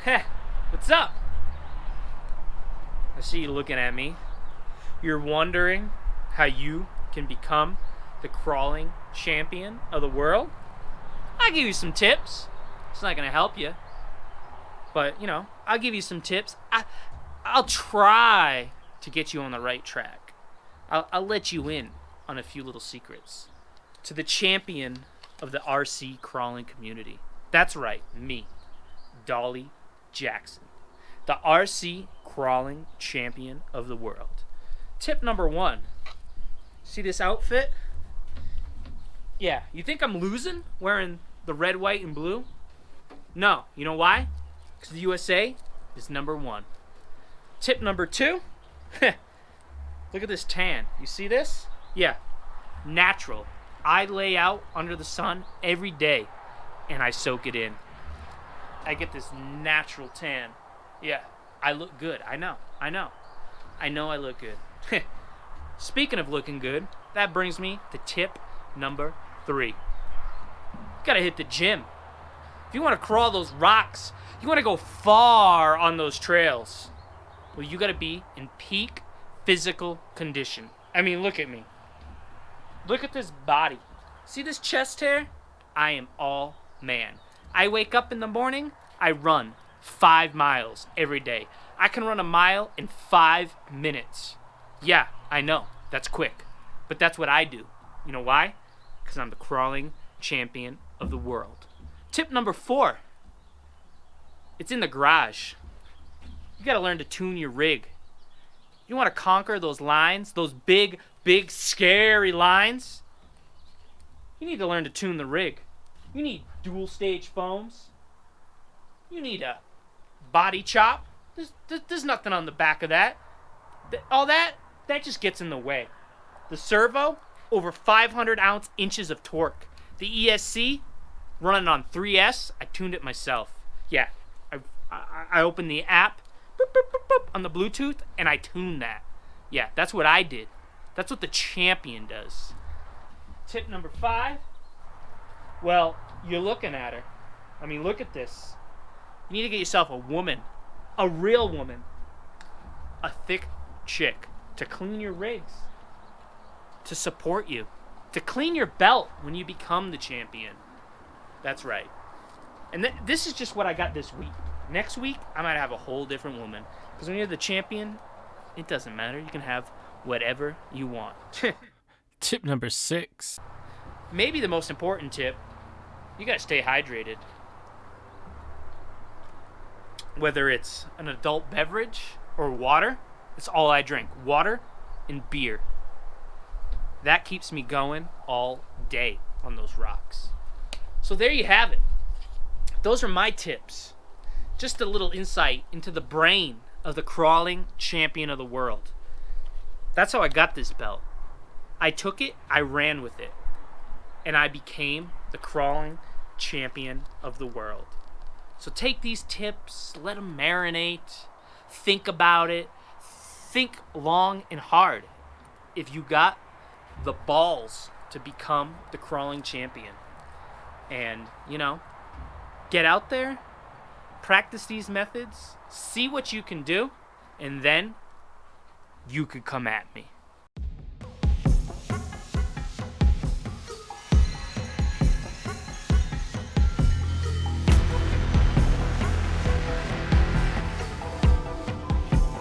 Heh, what's up? I see you looking at me. You're wondering how you can become the crawling champion of the world? I'll give you some tips. It's not going to help you. But, I'll give you some tips. I'll try to get you on the right track. I'll let you in on a few little secrets. To the champion of the RC crawling community. That's right, me, Dolly Jackson. The RC crawling champion of the world. Tip number 1. See this outfit? Yeah, you think I'm losing wearing the red, white, and blue? No, you know why? Because the USA is number 1. Tip number 2. Look at this tan. You see this? Yeah, natural. I lay out under the sun every day and I soak it in. I get this natural tan. Yeah, I look good. I know I look good. Speaking of looking good, that brings me to tip number 3. You gotta hit the gym. If you want to crawl those rocks, you want to go far on those trails, well, you gotta be in peak physical condition. I mean, look at me. Look at this body. See this chest hair? I am all man. I wake up in the morning, I run 5 miles every day. I can run a mile in 5 minutes. Yeah, I know, that's quick. But that's what I do. You know why? Because I'm the crawling champion of the world. Tip number 4. It's in the garage. You gotta learn to tune your rig. You wanna conquer those lines, those big, scary lines? You need to learn to tune the rig. You need dual stage foams. You need a body chop. There's nothing on the back of that. All that just gets in the way. The servo, over 500 inches of torque. The ESC, running on 3S, I tuned it myself. Yeah, I opened the app boop, boop, boop, boop, on the Bluetooth and I tuned that. Yeah, that's what I did. That's what the champion does. Tip number 5. Well, you're looking at her. I mean, look at this. You need to get yourself a woman. A real woman. A thick chick. To clean your rigs. To support you. To clean your belt when you become the champion. That's right. And this is just what I got this week. Next week, I might have a whole different woman. Because when you're the champion, it doesn't matter. You can have whatever you want. Tip number 6. Maybe the most important tip, you gotta stay hydrated. Whether it's an adult beverage or water, it's all I drink. Water and beer. That keeps me going all day on those rocks. So there you have it. Those are my tips. Just a little insight into the brain of the crawling champion of the world. That's how I got this belt. I took it, I ran with it, and I became the crawling champion of the world. So take these tips, let them marinate, think about it, think long and hard. If you got the balls to become the crawling champion, and, get out there, practice these methods, see what you can do, and then you could come at me.